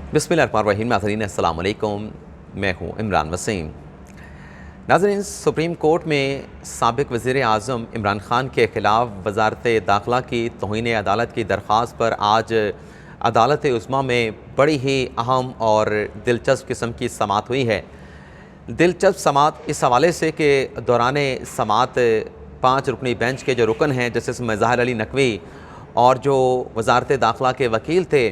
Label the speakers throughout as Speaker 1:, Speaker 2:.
Speaker 1: बिस्मिल्लाहिर्रहमानिर्रहीम। नाज़रीन अस्सलाम वालेकुम, मैं हूँ इमरान वसीम। नाज़रीन, सुप्रीम कोर्ट में साबिक़ वज़ीर आज़म इमरान ख़ान के ख़िलाफ़ वज़ारत दाखिला की तौहीन अदालत की दरख्वास्त पर आज अदालत उज़्मा में बड़ी ही अहम और दिलचस्प किस्म की समाअत हुई है। दिलचस्प समाअत इस हवाले से कि दौरान समाअत 5 रुकनी बेंच के जो रुकन हैं जस्टिस मज़ाहिर अली नकवी और जो वज़ारत दाखिला के वकील थे,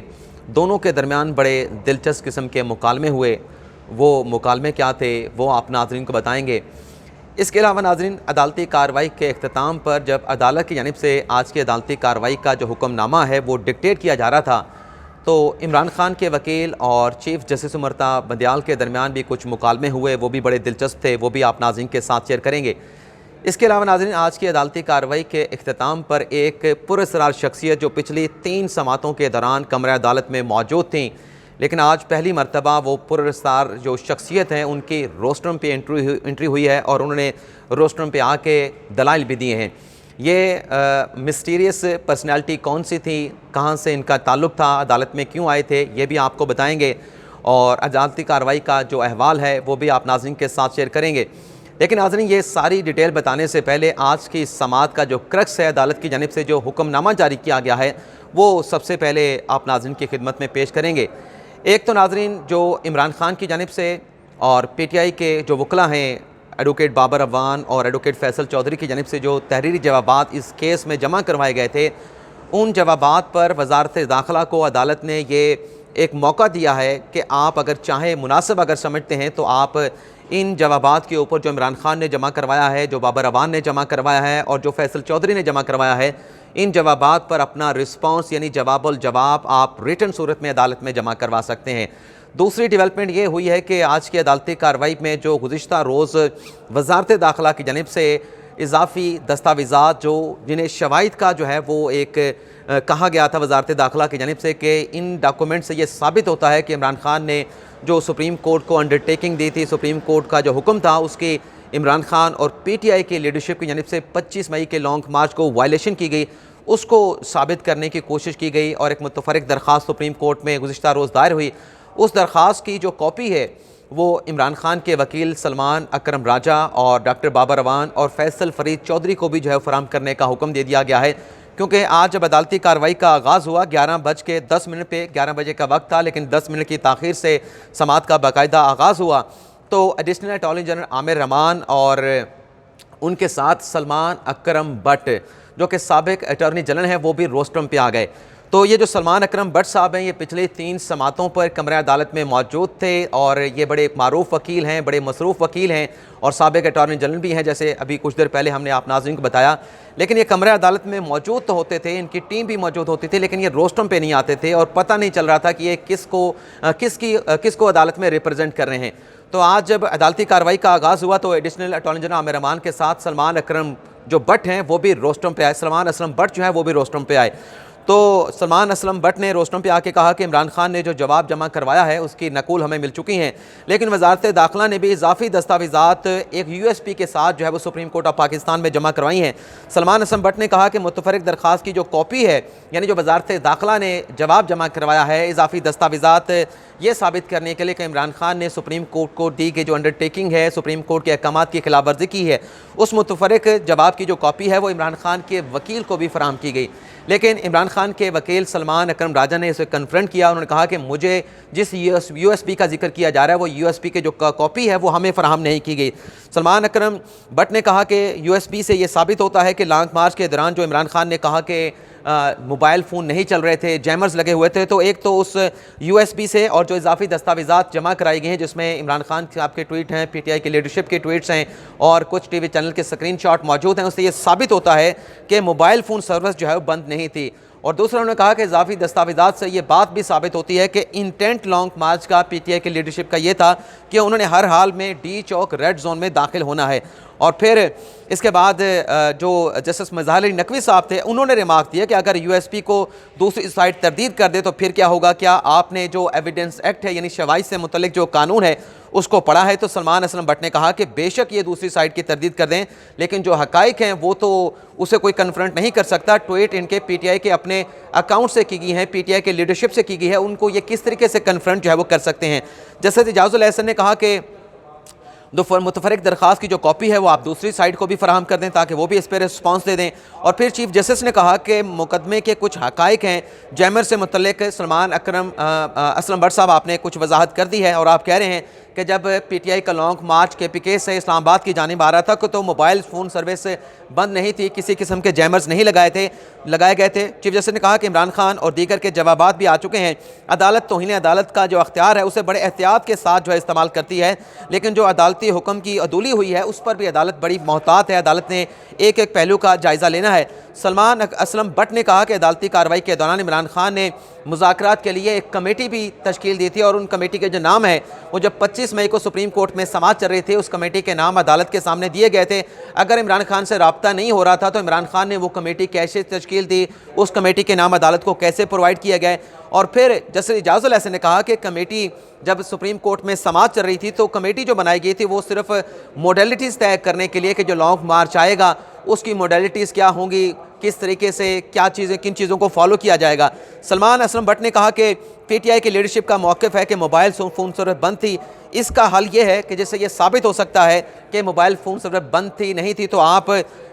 Speaker 1: दोनों के दरमियान बड़े दिलचस्प किस्म के मुकालमे हुए। वो मुकालमे क्या थे वो आप नाज़रीन को बताएंगे। इसके अलावा नाज़रीन, अदालती कार्रवाई के अख्ताम पर जब अदालत की जानिब से आज की अदालती कार्रवाई का जो हुक्मनामा है वो डिक्टेट किया जा रहा था, तो इमरान ख़ान के वकील और चीफ़ जस्टिस उमरता बंदियाल के दरमियान भी कुछ मुकालमे हुए, वो भी बड़े दिलचस्प थे, वो भी आप नाज़रीन के साथ शेयर करेंगे। इसके अलावा नाज़रीन, आज की अदालती कार्रवाई के अख्ताम पर एक पुरअसरार शख्सियत जो पिछली 3 समातों के दौरान कमरे अदालत में मौजूद थी, लेकिन आज पहली मरतबा वो पुरअसरार जो शख्सियत हैं उनकी रोस्ट्रम पे एंट्री हुई है और उन्होंने रोस्ट्रम पे आके दलाइल भी दिए हैं। ये मिस्टीरियस पर्सनैलिटी कौन सी थी, कहाँ से इनका ताल्लुक़ था, अदालत में क्यों आए थे, ये भी आपको बताएंगे और अदालती कार्रवाई का जो अहवाल है वो भी आप नाज़रीन के साथ शेयर करेंगे। लेकिन नाज़रीन, ये सारी डिटेल बताने से पहले आज की समाअत का जो क्रक्स है, अदालत की जानिब से जो हुक्मनामा जारी किया गया है, वो सबसे पहले आप नाज़रीन की खिदमत में पेश करेंगे। एक तो नाज़रीन, जो इमरान ख़ान की जानिब से और PTI के जो वकला हैं एडवोकेट बाबर अवान और एडवोकेट फैसल चौधरी की जानिब से जो तहरीरी जवाबात इस केस में जमा करवाए गए थे, उन जवाबात पर वज़ारत दाखिला को अदालत ने ये एक मौका दिया है कि आप अगर चाहें, मुनासिब अगर समझते हैं, तो आप इन जवाबात के ऊपर जो इमरान ख़ान ने जमा करवाया है, जो बाबर अवान ने जमा करवाया है और जो फैसल चौधरी ने जमा करवाया है, इन जवाबात पर अपना रिस्पॉन्स यानी जवाबुल जवाब आप रिटन सूरत में अदालत में जमा करवा सकते हैं। दूसरी डेवलपमेंट ये हुई है कि आज की अदालती कार्रवाई में जो गुज़िश्ता रोज़ वज़ारत दाखिला की जानिब से इजाफ़ी दस्तावेज़ात जो जिन्हें शवाहिद का जो है वो एक कहा गया था वज़ारत दाखिला की जानिब से कि इन डॉक्यूमेंट से ये साबित होता है कि इमरान ख़ान ने जो सुप्रीम कोर्ट को अंडरटेकिंग दी थी, सुप्रीम कोर्ट का जो हुक्म था उसकी इमरान ख़ान और PTI की लीडरशिप की जानिब से 25 मई के लॉन्ग मार्च को वायलेशन की गई, उसको साबित करने की कोशिश की गई और एक मुतफ़र्रिक़ दरख्वास्त सुप्रीम कोर्ट में गुज़िश्ता रोज़ दायर हुई। उस दरख्वास्त की जो कॉपी है वो इमरान ख़ान के वकील सलमान अकरम राजा और डॉक्टर बाबर अवान और फैसल फरीद चौधरी को भी जो है फराहम करने का हुक्म दे दिया गया है, क्योंकि आज जब अदालती कार्रवाई का आगाज़ हुआ 11:10 पे 11 बजे का वक्त था, लेकिन 10 मिनट की ताख़ीर से समाअत का बाकायदा आगाज़ हुआ, तो additional attorney general Aamir Rahman और उनके साथ सलमान अकरम बट जो कि साबिक़ अटॉर्नी जनरल हैं, वो भी रोस्ट्रम पे आ गए। तो ये जो सलमान अकरम बट साहब हैं, ये पिछले 3 समातों पर कमरा अदालत में मौजूद थे और ये बड़े मारूफ वकील हैं, बड़े मसरूफ़ वकील हैं और साबिक़ अटॉर्नी जनरल भी हैं, जैसे अभी कुछ देर पहले हमने आप नाज़रीन को बताया। लेकिन ये कमरा अदालत में मौजूद तो होते थे, इनकी टीम भी मौजूद होती थी, लेकिन ये रोस्ट्रम पे नहीं आते थे और पता नहीं चल रहा था कि ये किसको अदालत में रिप्रेजेंट कर रहे हैं। तो आज जब अदालती कार्रवाई का आगाज़ हुआ तो additional attorney general Aamir Rahman के साथ सलमान अकरम जो बट हैं वो भी रोस्ट्रम पे आए, सलमान असलम बट जो है वो भी रोस्ट्रम पे आए। तो सलमान असलम बट ने रोस्ट्रम पे आके कहा कि इमरान ख़ान ने जो जवाब जमा करवाया है उसकी नकूल हमें मिल चुकी हैं, लेकिन वज़ारत दाखिला ने भी इजाफ़ी दस्तावेज़ात एक USB के साथ जो है वो सुप्रीम कोर्ट ऑफ पाकिस्तान में जमा करवाई हैं। सलमान असलम बट ने कहा कि मुतफ़र्रिक़ दरख्वास्त की जो कॉपी है, यानी जो वज़ारत दाखिला ने जवाब जमा करवाया है, इजाफ़ी दस्तावेज़ात ये साबित करने के लिए कि इमरान ख़ान ने सुप्रीम कोर्ट को दी गई जो अंडरटेकिंग है, सुप्रीम कोर्ट के अहकामात की खिलाफ वर्जी की है, उस मुतफ़र्रिक़ जवाब की जो कॉपी है वो इमरान ख़ान के वकील को भी फराहम की गई। लेकिन इमरान ख़ान के वकील सलमान अकरम राजा ने इसे कन्फ्रंट किया। उन्होंने कहा कि मुझे जिस USB का जिक्र किया जा रहा है वो USB के जो कॉपी है वो हमें फराहम नहीं की गई। सलमान अकरम बट ने कहा कि USB से ये साबित होता है कि लॉन्ग मार्च के दौरान जो इमरान ख़ान ने कहा कि मोबाइल फ़ोन नहीं चल रहे थे, जैमर्स लगे हुए थे, तो एक तो उस USB से और जो इजाफ़ी दस्तावेज़ात जमा कराई गई हैं जिसमें इमरान ख़ान साहब के ट्वीट हैं, PTI की लीडरशिप के ट्वीट्स हैं और कुछ TV चैनल के स्क्रीनशॉट मौजूद हैं, उससे ये साबित होता है कि मोबाइल फ़ोन सर्विस जो है वो बंद नहीं थी। और दूसरा उन्होंने कहा कि इजाफ़ी दस्तावेज़ात से ये बात भी साबित होती है कि इंटेंट लॉन्ग मार्च का PTI की लीडरशिप का ये था कि उन्होंने हर हाल में D चौक रेड जोन में दाखिल होना है और फिर इसके बाद जो जस्टिस मज़हार अली नकवी साहब थे उन्होंने रिमार्क दिया कि अगर यूएसपी को दूसरी साइड तरदीद कर दे तो फिर क्या होगा, क्या आपने जो एविडेंस एक्ट है यानी शवाहिद से मुतल्लिक जो कानून है उसको पढ़ा है। तो सलमान असलम भट्ट ने कहा कि बेशक ये दूसरी साइड की तरदीद कर दें, लेकिन जो हकाइक हैं वो तो उसे कोई कन्फ्रंट नहीं कर सकता। ट्वीट इनके पीटीआई के अपने अकाउंट से की गई है, पीटीआई के लीडरशिप से की गई है, उनको ये किस तरीके से कन्फ्रंट जो है वो कर सकते हैं। जस्टिस इजाज़ुल एहसन ने कहा कि मुतफरिक दरख्वास्त की जो कॉपी है वो आप दूसरी साइड को भी फराहम कर दें ताकि वो भी इस पर रिस्पॉन्स दे दें। और फिर चीफ जस्टिस ने कहा कि मुकदमे के कुछ हकाइक हैं जैमर से मुतल्लिक सलमान असलम भट्ट साहब आपने कुछ वजाहत कर दी है और आप कह रहे हैं कि जब पीटीआई का लॉन्ग मार्च KPK से इस्लामाबाद की जानिब आ रहा था तो मोबाइल फ़ोन सर्विस बंद नहीं थी, किसी किस्म के जैमर्स नहीं लगाए गए थे। चीफ जस्टिस ने कहा कि इमरान खान और दीगर के जवाबात भी आ चुके हैं। अदालत तौहीन अदालत का जो अख्तियार है उसे बड़े एहतियात के साथ जो है इस्तेमाल करती है, लेकिन जो अदालती हुक्म की अदूली हुई है उस पर भी अदालत बड़ी मोहतात है। अदालत ने एक एक पहलू का जायज़ा लेना है। सलमान असलम भट्ट ने कहा कि अदालती कार्रवाई के दौरान इमरान खान ने मुज़ाकरात के लिए एक कमेटी भी तश्कील दी थी और उन कमेटी के जो नाम है वो जब 25 मई को सुप्रीम कोर्ट में समाअत चल रही थी उस कमेटी के नाम अदालत के सामने दिए गए थे। अगर इमरान खान से रब्ता नहीं हो रहा था तो इमरान खान ने वो कमेटी कैसे तश्कील दी, उस कमेटी के नाम अदालत को कैसे प्रोवाइड किए गए। और फिर जस्टिस इजाज़ुल एहसन ने कहा कि कमेटी जब सुप्रीम कोर्ट में समाअत चल रही थी तो कमेटी जो बनाई गई थी वो सिर्फ मोडेलिटीज़ तय करने के लिए कि जो लॉन्ग मार्च आएगा उसकी मोडेलिटीज़ क्या होंगी, किस तरीके से क्या चीज़ें किन चीज़ों को फॉलो किया जाएगा। सलमान असलम भट्ट ने कहा कि पीटीआई की लीडरशिप का मौक़िफ़ है कि मोबाइल फ़ोन सर्विस बंद थी। इसका हल ये है कि जैसे ये साबित हो सकता है कि मोबाइल फ़ोन सर्विस बंद थी नहीं थी तो आप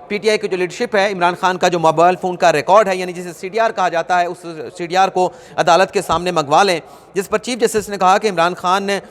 Speaker 1: पीटीआई की जो लीडरशिप है इमरान खान का जो मोबाइल फ़ोन का रिकॉर्ड है यानी जिसे CDR कहा जाता है उस CDR को अदालत के सामने मंगवा लें। जिस पर चीफ जस्टिस ने कहा कि इमरान खान ने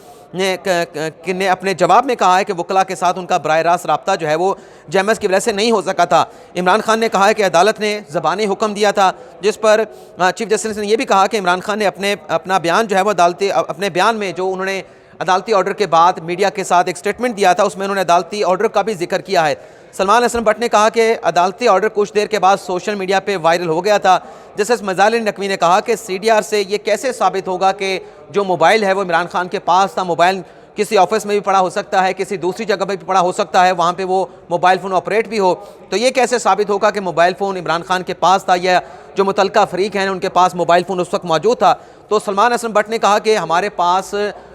Speaker 1: अपने जवाब में कहा है कि वकला के साथ उनका बराह रास्त रब्ता जो है वो जैमस की वजह से नहीं हो सका था। इमरान खान ने कहा है कि अदालत ने ज़बानी हुक्म दिया था, जिस पर चीफ जस्टिस ने यह भी कहा कि इमरान खान ने अपना बयान जो है वो अदालती अपने बयान में जो उन्होंने अदालती ऑर्डर के बाद मीडिया के साथ एक स्टेटमेंट दिया था उसमें उन्होंने अदालती ऑर्डर का भी जिक्र किया है। सलमान असलम भट्ट ने कहा कि अदालती ऑर्डर कुछ देर के बाद सोशल मीडिया पे वायरल हो गया था। जस्टिस मज़हार अली नकवी ने कहा कि CDR से ये कैसे साबित होगा कि जो मोबाइल है वो इमरान खान के पास था। मोबाइल किसी ऑफिस में भी पड़ा हो सकता है, किसी दूसरी जगह पर भी पड़ा हो सकता है, वहाँ पे वो मोबाइल फ़ोन ऑपरेट भी हो, तो ये कैसे साबित होगा कि मोबाइल फ़ोन इमरान खान के पास था या जो मुतल्लिका फ़रीक हैं उनके पास मोबाइल फ़ोन उस वक्त मौजूद था। तो सलमान असलम भट्ट ने कहा कि हमारे पास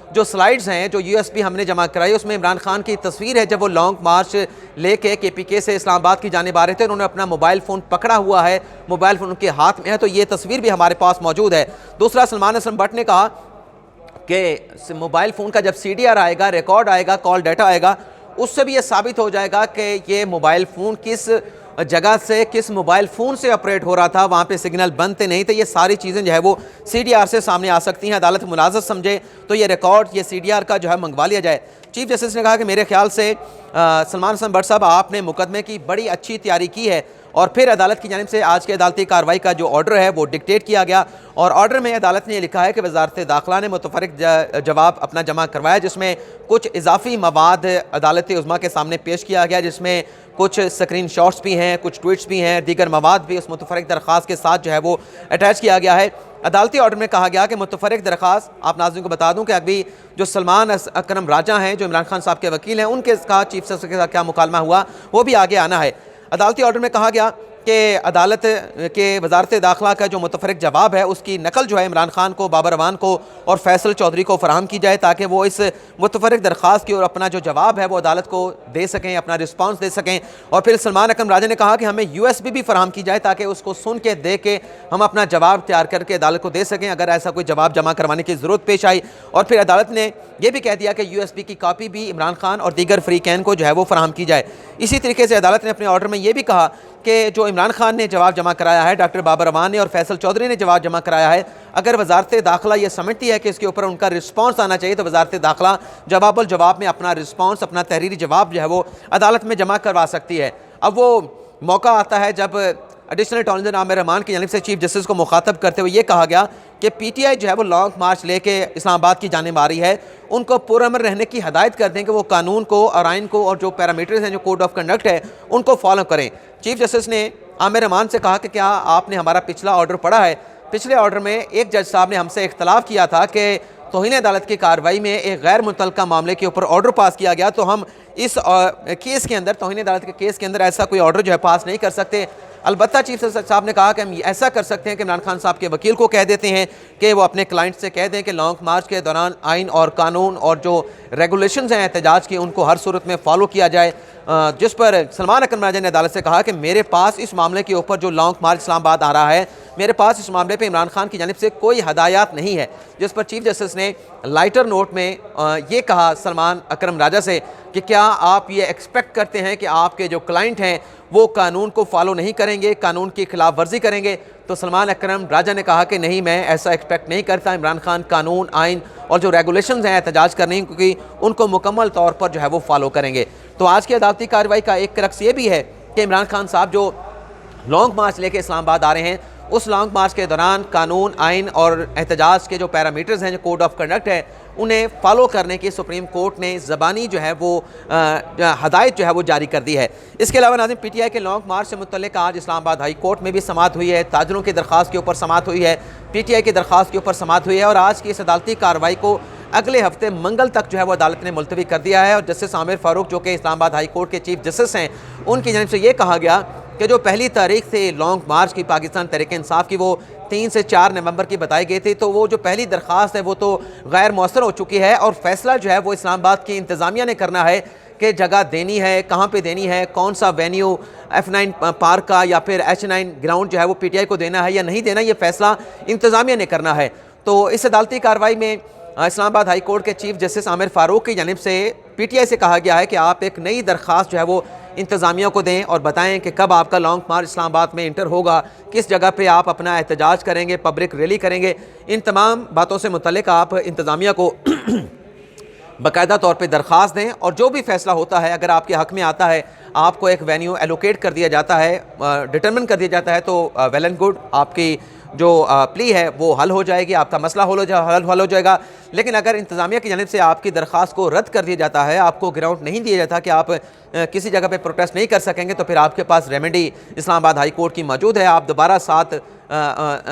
Speaker 1: जो स्लाइड्स हैं जो USB हमने जमा कराई उसमें इमरान खान की तस्वीर है जब वो लॉन्ग मार्च लेके KPK से इस्लामाबाद की जानिब आ रहे थे, उन्होंने अपना मोबाइल फ़ोन पकड़ा हुआ है, मोबाइल फ़ोन उनके हाथ में है, तो ये तस्वीर भी हमारे पास मौजूद है। दूसरा, सलमान असलम भट्ट ने कहा कि मोबाइल फ़ोन का जब CDR आएगा, रिकॉर्ड आएगा, कॉल डाटा आएगा, उससे भी ये साबित हो जाएगा कि ये मोबाइल फ़ोन किस जगह से किस मोबाइल फ़ोन से ऑपरेट हो रहा था, वहाँ पे सिग्नल बनते नहीं थे। ये सारी चीज़ें जो है वो CDR से सामने आ सकती हैं। अदालत मुनाज़त समझे तो ये रिकॉर्ड ये CDR का जो है मंगवा लिया जाए। चीफ जस्टिस ने कहा कि मेरे ख्याल से सलमान असलम भट्ट साहब आपने मुकदमे की बड़ी अच्छी तैयारी की है। और फिर अदालत की जानिब से आज के अदालती कार्रवाई का जो ऑर्डर है वो डिक्टेट किया गया और ऑर्डर में अदालत ने यह लिखा है कि वजारत दाखिला ने मुतफरिक जवाब अपना जमा करवाया, जिसमें कुछ इजाफी मवाद अदालत उज़्मा के सामने पेश किया गया, जिसमें कुछ स्क्रीन शॉट्स भी हैं, कुछ ट्वीट्स भी हैं, दीगर मवाद भी उस मुतफरिक दरख्वास्त के साथ जो है वो अटैच किया गया है। अदालती ऑर्डर में कहा गया कि मुतफरिक दरख्वास्त, आप नाज़रीन को बता दूं कि अभी जो सलमान अकरम राजा हैं जो इमरान खान साहब के वकील हैं, उनके साथ चीफ जस्टिस के साथ क्या मुकालमा हुआ वो भी आगे आना है। अदालती ऑर्डर में कहा गया कि अदालत के वजारत दाखिला का जो मुतफरिक जवाब है उसकी नकल जो है इमरान खान को, बाबर अवान को और फैसल चौधरी को फराहम की जाए ताकि वो इस मुतफरिक दरख्वास्त की और अपना जो जवाब है वो अदालत को दे सकें, अपना रिस्पॉन्स दे सकें। और फिर सलमान अकरम राजा ने कहा कि हमें USB भी फराहम की जाए ताकि उसको सुन के दे के हम अपना जवाब तैयार करके अदालत को दे सकें अगर ऐसा कोई जवाब जमा करवाने की ज़रूरत पेश आई। और फिर अदालत ने यह भी कह दिया कि USB की कापी भी इमरान खान और दीगर फ़रीक़ैन को जो है वो फराहम की जाए। इसी तरीके से अदालत ने अपने ऑर्डर में यह भी कहा कि जो इमरान खान ने जवाब जमा कराया है, डॉक्टर बाबर अवान ने और फैसल चौधरी ने जवाब जमा कराया है, अगर वजारत दाखिला ये समझती है कि इसके ऊपर उनका रिस्पॉन्स आना चाहिए तो वजारत दाखिला जवाबुल जवाब में अपना रिस्पॉन्स, अपना तहरीरी जवाब जो है वो अदालत में जमा करवा सकती है। अब वो मौका आता है जब additional attorney general Aamir Rahman की जानिब से चीफ जस्टिस को मुखातब करते हुए ये कहा गया कि PTI जो है वो लॉन्ग मार्च लेके इस्लामाबाद की जानिब आ रही है, उनको पुरअमन रहने की हदायत कर दें कि वो कानून को और आइन को और जो पैरामीटर्स हैं, जो कोड ऑफ कंडक्ट है, उनको फॉलो करें। चीफ जस्टिस ने आमिर रहमान से कहा कि क्या आपने हमारा पिछला ऑर्डर पढ़ा है? पिछले ऑर्डर में एक जज साहब ने हमसे इख्तलाफ किया था कि तौहीन अदालत की कार्रवाई में एक गैर मुतल्लका मामले के ऊपर ऑर्डर पास किया गया, तो हम इस केस के अंदर, तौहीन अदालत के केस के अंदर ऐसा कोई ऑर्डर जो है पास नहीं कर सकते। अलबत्ता चीफ जस्टिस साहब ने कहा कि हम ऐसा कर सकते हैं कि इमरान खान साहब के वकील को कह देते हैं कि वो अपने क्लाइंट से कह दें कि लॉन्ग मार्च के दौरान आइन और कानून और जो रेगुलेशंस हैं एहतजाज की, उनको हर सूरत में फॉलो किया जाए। जिस पर सलमान अकरम राजा ने अदालत से कहा कि मेरे पास इस मामले के ऊपर जो लॉन्ग मार्च इस्लामाबाद आ रहा है, मेरे पास इस मामले पे इमरान खान की जानिब से कोई हदायत नहीं है। जिस पर चीफ जस्टिस ने लाइटर नोट में ये कहा सलमान अकरम राजा से कि क्या आप ये एक्सपेक्ट करते हैं कि आपके जो क्लाइंट हैं वो कानून को फॉलो नहीं करेंगे, कानून की खिलाफ वर्जी करेंगे? तो सलमान अकरम राजा ने कहा कि नहीं, मैं ऐसा एक्सपेक्ट नहीं करता। इमरान खान कानून, आइन और जो रेगुलेशंस हैं एहतजाज करने की, उनको मुकम्मल तौर पर जो है वो फॉलो करेंगे। तो आज की अदालती कार्रवाई का एक क्रक्स ये भी है कि इमरान खान साहब जो लॉन्ग मार्च लेके इस्लामाबाद आ रहे हैं, उस लॉन्ग मार्च के दौरान कानून, आइन और एहतजाज के जो पैरामीटर्स हैं, जो कोड ऑफ कंडक्ट है, उन्हें फॉलो करने की सुप्रीम कोर्ट ने ज़बानी जो है वो हदायत जो है वो जारी कर दी है। इसके अलावा नाज़रीन, पीटीआई के लॉन्ग मार्च से मुतल्लिक़ आज इस्लामाबाद हाई कोर्ट में भी समाअत हुई है। ताजरों की दरख्वास्त के ऊपर समाअत हुई है, पीटीआई की दरख्वास्त के ऊपर समाअत हुई है, और आज की इस अदालती कार्रवाई को अगले हफ्ते मंगल तक जो है वो अदालत ने मुलतवी कर दिया है। और जस्टिस आमिर फ़ारूक जो कि इस्लामाबाद हाई कोर्ट के चीफ जस्टिस हैं, उनकी जानिब से ये कहा गया कि जो पहली तारीख से लॉन्ग मार्च की पाकिस्तान तहरीक इंसाफ की वो 3 से 4 नवंबर की बताई गई थी, तो वो जो पहली दरख्वास्त है वो तो गैर मौसर हो चुकी है, और फैसला जो है वो इस्लामाबाद की इंतज़ामिया ने करना है कि जगह देनी है, कहाँ पे देनी है, कौन सा वेन्यू F9 पार्क का या फिर H9 ग्राउंड जो है वो पीटीआई को देना है या नहीं देना, ये फैसला इंतज़ामिया ने करना है। तो इस अदालती कार्रवाई में इस्लामाबाद हाई कोर्ट के चीफ जस्टिस आमिर फ़ारूक की जानिब से पीटीआई से कहा गया है कि आप एक नई दरख्वास्त जो है वो इंतज़ामिया को दें और बताएं कि कब आपका लॉन्ग मार्च इस्लामाबाद में इंटर होगा, किस जगह पे आप अपना एहतजाज करेंगे, पब्लिक रैली करेंगे। इन तमाम बातों से मुतल्लिक़ आप इंतज़ामिया को बाकायदा तौर पे दरख्वास्त दें, और जो भी फ़ैसला होता है, अगर आपके हक़ में आता है, आपको एक वेन्यू एलोकेट कर दिया जाता है, डिटरमिन कर दिया जाता है, तो वेल एंड गुड, आपकी जो प्ली है वो हल हो जाएगी, आपका मसला हल हो जाएगा। लेकिन अगर इंतज़ामिया की जानिब से आपकी दरख्वास्त को रद्द कर दिया जाता है, आपको ग्राउंड नहीं दिया जाता कि आप किसी जगह पे प्रोटेस्ट नहीं कर सकेंगे, तो फिर आपके पास रेमेडी इस्लामाबाद हाई कोर्ट की मौजूद है। आप दोबारा 7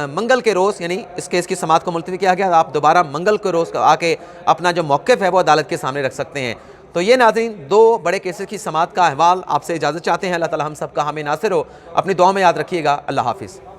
Speaker 1: मंगल के रोज़, यानी इस केस की समाअत को मुलतवी किया गया, आप दोबारा मंगल के रोज़ आके अपना जो मौक़िफ़ है वो अदालत के सामने रख सकते हैं। तो ये नाज़रीन 2 बड़े केसेस की समाअत का अहवाल। आपसे इजाज़त चाहते हैं। अल्लाह ताला हम सब का हामी नासिर हो। अपनी दुआ में याद रखिएगा। अल्लाह हाफ़िज़।